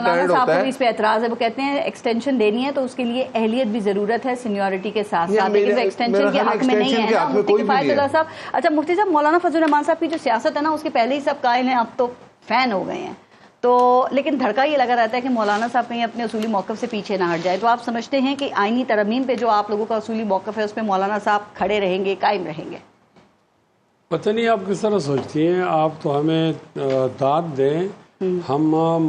Retired ہوتا ہے. اس پہ اعتراض ہے, وہ کہتے ہیں ایکسٹینشن دینی ہے تو اس کے لیے اہلیت بھی ضرورت ہے سینیورٹی کے ساتھ ساتھ, لیکن وہ ایکسٹینشن کے حق میں نہیں ہے نا مفتی کفایت اللہ صاحب. اچھا مفتی صاحب, مولانا فضل الرحمان صاحب کی جو سیاست ہے نا اس کے پہلے ہی سب قائل ہیں, اب تو فین ہو گئے ہیں, تو لیکن دھڑکا یہ لگا رہتا ہے کہ مولانا صاحب کہیں اپنے اصولی موقف سے پیچھے نہ ہٹ جائے. تو آپ سمجھتے ہیں کہ آئینی ترمیم پہ جو آپ لوگوں کا اصولی موقف ہے اس پہ مولانا صاحب کھڑے رہیں گے, قائم رہیں گے؟ پتہ نہیں آپ کس طرح سوچتی ہیں. آپ تو ہمیں داد دیں, ہم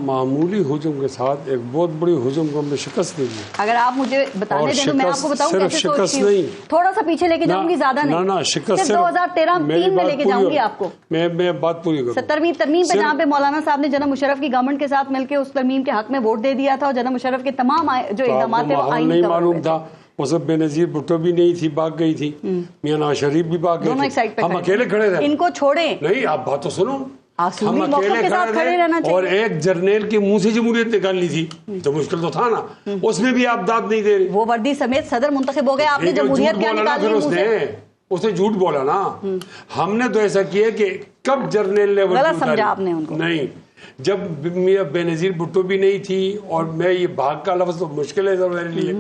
معمولی ہجوم کے ساتھ ایک بہت بڑی ہجوم کو ہم نے شکست دی. اگر آپ مجھے بتانے دیں تو میں آپ کو بتاؤں کیسے سوچتی ہوں. تھوڑا سا پیچھے لے کے جاؤں گی, زیادہ نہیں, نہ شکست صرف 2013-3 میں لے کے جاؤں گی آپ کو. میں بات پوری کروں. 70ویں ترمیم پہ جہاں پہ مولانا صاحب نے جناب مشرف کی گورنمنٹ کے ساتھ مل کے اس ترمیم کے حق میں ووٹ دے دیا تھا, اور جناب مشرف کے تمام جو اقدامات تھے وہ آئینی نہیں معلوم تھا. وہ سب بے نظیر بھٹو بھی نہیں تھی, بھاگ گئی تھی, میاں نواز شریف بھی بھاگ گئے تھے, ہم اکیلے کھڑے رہے. ان کو چھوڑیں, نہیں آپ بات تو سنو, ہم اکیلے کھڑے تھے, اور ایک جرنیل کے منہ سے جمہوریت نکالنی تھی تو مشکل تو تھا نا, اس میں بھی آپ داد نہیں دے رہے. وہ وردی سمیت صدر منتخب ہو گئے, آپ نے جمہوریت کیا نکال لی منہ سے؟ اس نے جھوٹ بولا نا. ہم نے تو ایسا کیا کہ کب جرنیل نے غلط سمجھا آپ نے ان کو. نہیں, جب بے نظیر بھٹو بھی نہیں تھی, اور میں یہ بھاگ کا لفظ تو مشکل ہے میرے لیے,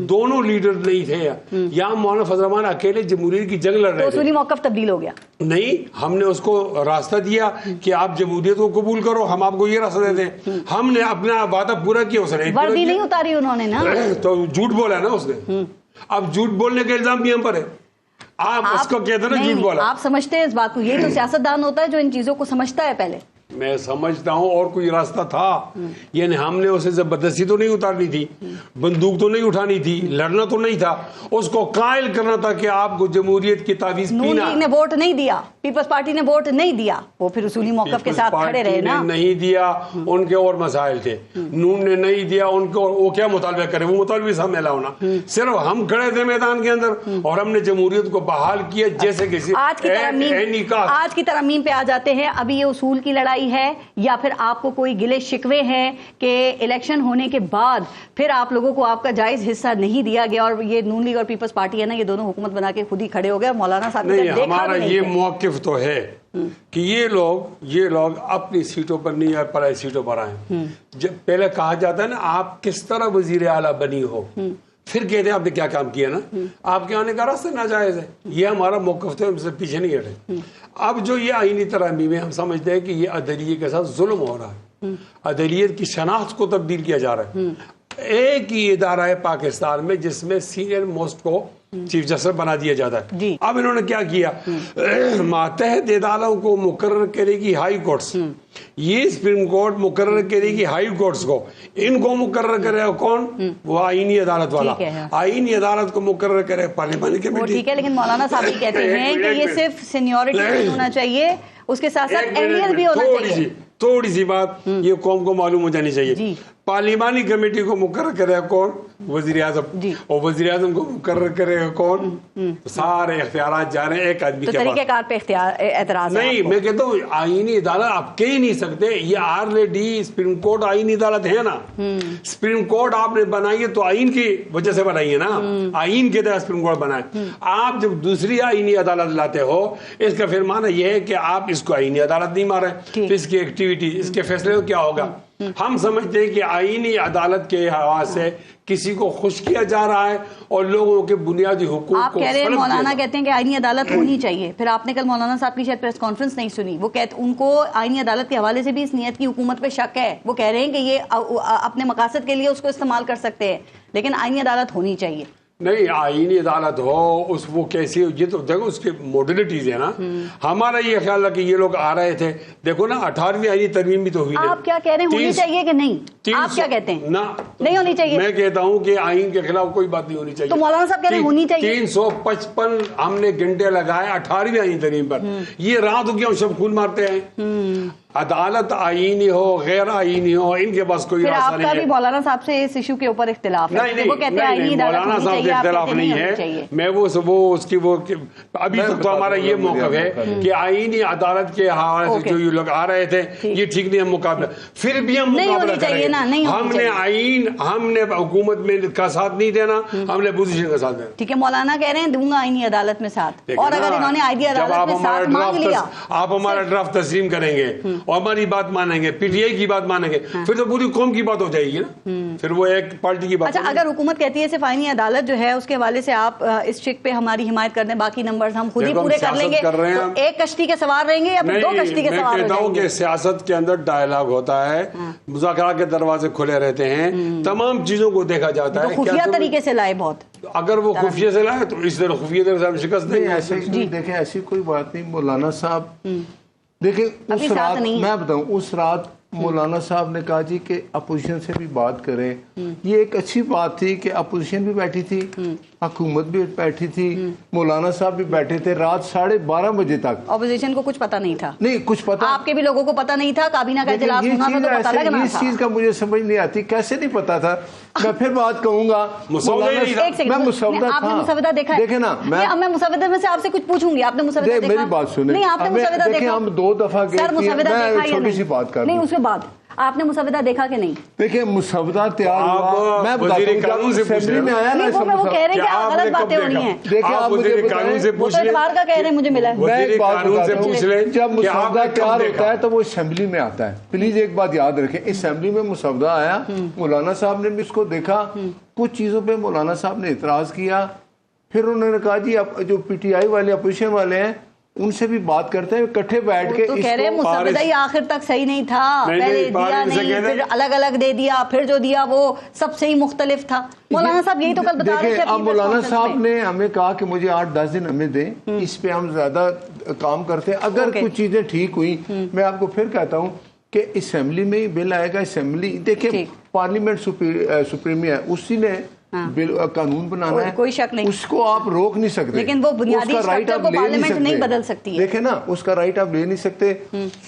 دونوں لیڈر نہیں تھے. یہاں مولانا فضل الرحمان اکیلے جمہوریت کی جنگ لڑ رہے تھے. اصولی موقف تبدیل ہو گیا. نہیں, ہم نے اس کو راستہ دیا کہ آپ جمہوریت کو قبول کرو, ہم آپ کو یہ راستہ دیتے ہیں. ہم نے اپنا وعدہ پورا کیا, اس نے وردی نہیں اتاری انہوں نے نا, تو جھوٹ بولا نا اس نے. اب جھوٹ بولنے کا الزام بھی ہم پر ہے. آپ اس کو کہتے ہیں جھوٹ بولا. آپ سمجھتے ہیں اس بات کو, یہی تو سیاستدان ہوتا ہے جو ان چیزوں کو سمجھتا ہے پہلے. میں سمجھتا ہوں, اور کوئی راستہ تھا؟ یعنی ہم نے اسے زبردستی تو نہیں اتارنی تھی, بندوق تو نہیں اٹھانی تھی, لڑنا تو نہیں تھا, اس کو قائل کرنا تھا کہ آپ کو جمہوریت کی تعویذ پینا. نون لیگ نے ووٹ نہیں دیا, پیپلز پارٹی نے ووٹ نہیں دیا, وہ پھر اصولی موقف کے ساتھ کھڑے رہے نا. نہیں دیا, ان کے اور مسائل تھے. نون نے نہیں دیا, ان کو وہ کیا مطالبہ کرے, وہ مطالبہ سامنے لاؤ نا. صرف ہم کھڑے تھے میدان کے اندر, اور ہم نے جمہوریت کو بحال کیا جیسے کسی. آج کی ترمیم پہ آ جاتے ہیں. ابھی یہ اصول کی لڑائی ہے, یا پھر آپ کو کوئی گلے شکوے ہیں کہ الیکشن ہونے کے بعد پھر آپ لوگوں کو آپ کا جائز حصہ نہیں دیا گیا, اور یہ نون لیگ اور پیپلز پارٹی ہے نا, یہ دونوں حکومت بنا کے خود ہی کھڑے ہو گئے. مولانا صاحب نہیں, ہمارا یہ موقف تو ہے کہ یہ لوگ اپنی سیٹوں پر نہیں آئے, پرائی سیٹوں پر آئے. جب پہلے کہا جاتا ہے نا آپ کس طرح وزیر اعلیٰ بنی ہو, پھر کہتے ہیں آپ نے کیا کام کیا نا, آپ کے آنے کا راستہ ناجائز ہے. یہ ہمارا موقف تھا, ہم سے پیچھے نہیں ہٹے. اب جو یہ آئینی ترامیم ہے, ہم سمجھتے ہیں کہ یہ عدلیت کے ساتھ ظلم ہو رہا ہے, عدلیت کی شناخت کو تبدیل کیا جا رہا ہے. ایک ہی ادارہ ہے پاکستان میں جس میں سینئر موسٹ کو چیف جسٹس بنا دیا جاتا ہے. اب انہوں نے کیا کیا, ماتحت عدالتوں کو مقرر کرے گی ہائی کورٹس, یہ سپریم کورٹ مقرر کرے گی ہائی کورٹس کو, ان کو مقرر کرے گا کون, وہ آئینی عدالت والا. آئینی عدالت کو مقرر کرے پارلیمانی کمیٹی. ٹھیک ہے, لیکن مولانا صاحب یہ کہتے ہیں کہ یہ صرف سینیورٹی نہیں ہونا چاہیے, اس کے ساتھ ساتھ اہلیت بھی ہونا چاہیے. تھوڑی سی بات یہ قوم کو معلوم ہو جانی چاہیے. پارلیمانی کمیٹی کو مقرر کرے گا کون, وزیر اعظم, اور وزیر اعظم کو مقرر کرے گا کون, سارے اختیارات جا رہے ہیں ایک آدمی کے پاس. طریقہ کار پہ اعتراض نہیں, میں کہتا ہوں آئینی عدالت آپ کہہ نہیں سکتے, یہ آلریڈی سپریم کورٹ آئینی عدالت ہے نا. سپریم کورٹ آپ نے بنائی ہے تو آئین کی وجہ سے بنائی ہے نا, آئین کے تحت سپریم کورٹ بنائے. آپ جب دوسری آئینی عدالت لاتے ہو, اس کا پھر معنی یہ ہے کہ آپ اس کو آئینی عدالت نہیں مارے, تو اس کی ایکٹیویٹی, اس کے فیصلے کیا ہوگا. ہم سمجھتے ہیں کہ آئینی عدالت کے حوالے سے کسی کو خوش کیا جا رہا ہے, اور لوگوں کے بنیادی حقوق کو. آپ کہہ رہے ہیں, مولانا کہتے ہیں کہ آئینی عدالت ہونی چاہیے. پھر آپ نے کل مولانا صاحب کی شاید پریس کانفرنس نہیں سنی, وہ کہتے ان کو آئینی عدالت کے حوالے سے بھی اس نیت کی حکومت پہ شک ہے. وہ کہہ رہے ہیں کہ یہ اپنے مقاصد کے لیے اس کو استعمال کر سکتے ہیں, لیکن آئینی عدالت ہونی چاہیے. نہیں, آئینی عدالت ہو, اس وہ کیسی ہو, یہ تو دیکھو اس کے موڈلٹیز ہیں نا. ہمارا یہ خیال ہے کہ یہ لوگ آ رہے تھے, دیکھو نا 18ویں آئینی ترمیم بھی تو ہوئی. آپ کیا کہہ رہے ہیں, ہونی چاہیے کہ نہیں, آپ کیا کہتے ہیں؟ نہیں ہونی چاہیے. میں کہتا ہوں کہ آئین کے خلاف کوئی بات نہیں ہونی چاہیے. تو مولانا صاحب کہہ رہے ہیں ہونی چاہیے. 355 ہم نے گھنٹے لگائے 18ویں آئینی ترمیم پر, یہ رات کو کیوں شب خون مارتے ہیں. عدالت آئینی ہو غیر آئینی ہو, ان کے پاس کوئی راستہ نہیں ہے. آپ کا بھی مولانا صاحب سے اس ایشو کے اوپر اختلاف ہے. وہ کہتے ہیں آئینی عدالت مولانا صاحب سے اختلاف نہیں ہے. میں وہ اس کی وہ ابھی تک تو ہمارا یہ موقف ہے کہ آئینی عدالت کے حوالے سے جو یہ لوگ آ رہے تھے یہ ٹھیک نہیں ہے مقابلہ. پھر بھی ہم مقابلہ کریں گے. ہم نے آئین, ہم نے حکومت میں کا ساتھ نہیں دینا, ہم نے اپوزیشن کا ساتھ دینا. ٹھیک ہے, مولانا کہہ رہے ہیں دوں گا آئینی عدالت میں ساتھ, اور اگر انہوں نے آئینی عدالت میں ساتھ مانگ لیا, آپ ہمارا ڈرافٹ تسلیم کریں گے, اور ہماری بات مانیں گے, پی ٹی آئی کی بات مانیں گے, پھر تو پوری قوم کی بات ہو جائے گی نا, پھر وہ ایک پارٹی کی بات. اچھا, اگر حکومت کہتی ہے صرف آئینی عدالت جو ہے اس کے حوالے سے آپ اس چیک پہ ہماری حمایت کر دیں, باقی نمبرز ہم خود ہی پورے کر لیں گے, تو ایک کشتی کے سوار رہیں گے یا پھر 2 کشتی کے سوار ہو جائیں گے؟ میں کہتا ہوں کہ سیاست کے اندر ڈائلاگ ہوتا ہے, مذاکرات کے دروازے کھلے رہتے ہیں, تمام چیزوں کو دیکھا جاتا ہے. خفیہ طریقے سے لائے بہت, اگر وہ خفیہ سے لائے تو اس طرح خفیہ طرح سے ہم شکست دیں گے. دیکھیں ایسی کوئی بات نہیں. مولانا صاحب دیکھیں اس رات, میں بتاؤں, اس رات مولانا صاحب نے کہا جی کہ اپوزیشن سے بھی بات کریں. یہ ایک اچھی بات تھی کہ اپوزیشن بھی بیٹھی تھی, حکومت بھی بیٹھی تھی, مولانا صاحب بھی بیٹھے تھے رات 12:30 بجے تک. اپوزیشن کو کچھ پتا نہیں تھا؟ نہیں کچھ پتا, آپ کے بھی لوگوں کو پتا نہیں تھا, کابینہ کا اجلاس ہونا تھا تو پتا لگنا تھا. اس چیز کا مجھے سمجھ نہیں آتی کیسے نہیں پتا تھا. میں پھر بات کہوں گا, میں مسودہ آپ نے مسودہ دیکھا ہے؟ دیکھیں نا, میں مسودہ میں سے آپ سے کچھ پوچھوں گی, آپ نے مسودہ دیکھا؟ میری بات سنیں, نہیں آپ نے مسودہ دیکھا؟ ہم 2 دفعہ گئے, میں چھوٹی سی بات کر نہیں, اس کے بعد آپ نے مسودہ دیکھا کہ نہیں؟ دیکھیں مسودہ تیار ہوا, میں بتاتا ہوں جب اسمبلی میں آیا نا, وہ کہہ رہے ہیں کہ غلط باتیں ہو رہی ہیں. دیکھیں آپ مجھے بتائیں, وہ تو اعتبار کا کہہ رہے ہیں, مجھے ملا ہے. میں ایک بات بتاتا ہوں, جب مسودہ تیار ہوتا ہے تو وہ اسمبلی میں آتا ہے. پلیز ایک بات یاد رکھیں, اسمبلی میں مسودہ آیا, مولانا صاحب نے بھی اس کو دیکھا, کچھ چیزوں پہ مولانا صاحب نے اعتراض کیا, پھر انہوں نے کہا جی اب جو پی ٹی آئی والے اپوزیشن والے ہیں ان سے بھی بات کرتے ہیں, اکٹھے بیٹھ کے. تو کہہ رہے ہیں مسودہ ہی آخر تک صحیح نہیں تھا, پہلے دیا نہیں, پھر الگ الگ دے دیا, پھر جو دیا وہ سب سے ہی مختلف تھا. مولانا صاحب یہی تو کل بتا رہے تھے. اب مولانا صاحب نے ہمیں کہا کہ مجھے 8-10 دن ہمیں دیں, اس پہ ہم زیادہ کام کرتے ہیں. اگر کچھ چیزیں ٹھیک ہوئی, میں آپ کو پھر کہتا ہوں کہ اسمبلی میں ہی بل آئے گا. اسمبلی دیکھیں پارلیمنٹ سپریمی ہے, اسی نے قانون بنانا ہے, کوئی شک نہیں, اس کو آپ روک نہیں سکتے, لیکن وہ بنیادی اسٹرکچر کو پارلیمنٹ نہیں بدل سکتی ہے. دیکھیں نا, اس کا رائٹ آپ لے نہیں سکتے.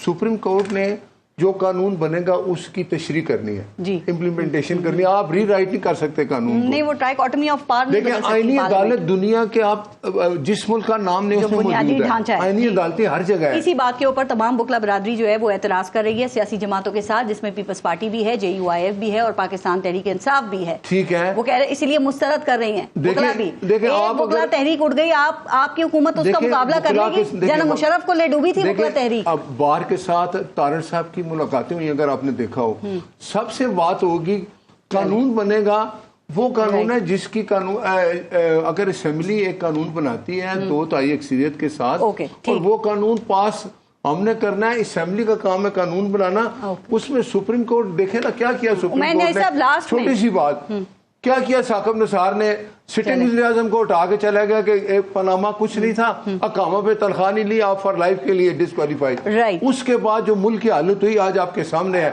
سپریم کورٹ نے جو قانون بنے گا اس کی تشریح کرنی ہے, امپلیمنٹیشن کرنی ہے. آپ ری رائٹ نہیں کر سکتے قانون کو. نہیں, وہ ٹرائکوٹمی آف پاور دیکھیں آئینی عدالت دنیا کے آپ جس ملک کا نام نہیں اس میں موجود ہے, آئینی عدالتیں ہر جگہ ہے. اسی بات کے اوپر تمام بکلا برادری جو ہے وہ اعتراض کر رہی ہے سیاسی جماعتوں کے ساتھ, جس میں پیپلز پارٹی بھی ہے, JUIF بھی ہے, اور پاکستان تحریک انصاف بھی ہے. ٹھیک ہے, وہ کہہ رہے اسی لیے مسترد کر رہی ہیں بکلا بھی. بکلا تحریک اٹھ گئی, آپ کی حکومت اس کا مقابلہ کر لے گی. جناب مشرف کو لے ڈوبی تھی بکلا تحریک. اب بار کے ساتھ طارق صاحب کی ملاقاتیں ہوئی, اگر آپ نے دیکھا ہو, سب سے بات ہوگی قانون بنے گا. وہ قانون ہے جس کی قانون, اگر اسمبلی ایک قانون بناتی ہے 2/3 اکثریت کے ساتھ, اور وہ قانون پاس ہم نے کرنا ہے, اسمبلی کا کام ہے قانون بنانا. اس میں سپریم کورٹ دیکھے نا کیا کیا سپریم کورٹ نے, چھوٹی سی بات کیا کیا. ثاقب نثار نے سٹنگ وزیر اعظم کو اٹھا کے چلا گیا کہ ایک پاناما کچھ نہیں تھا, اقامہ پہ تنخواہ نہیں لی, آپ فار لائف کے لیے ڈسکوالیفائی. اس کے بعد جو ملک کی حالت ہوئی آج آپ کے سامنے ہے.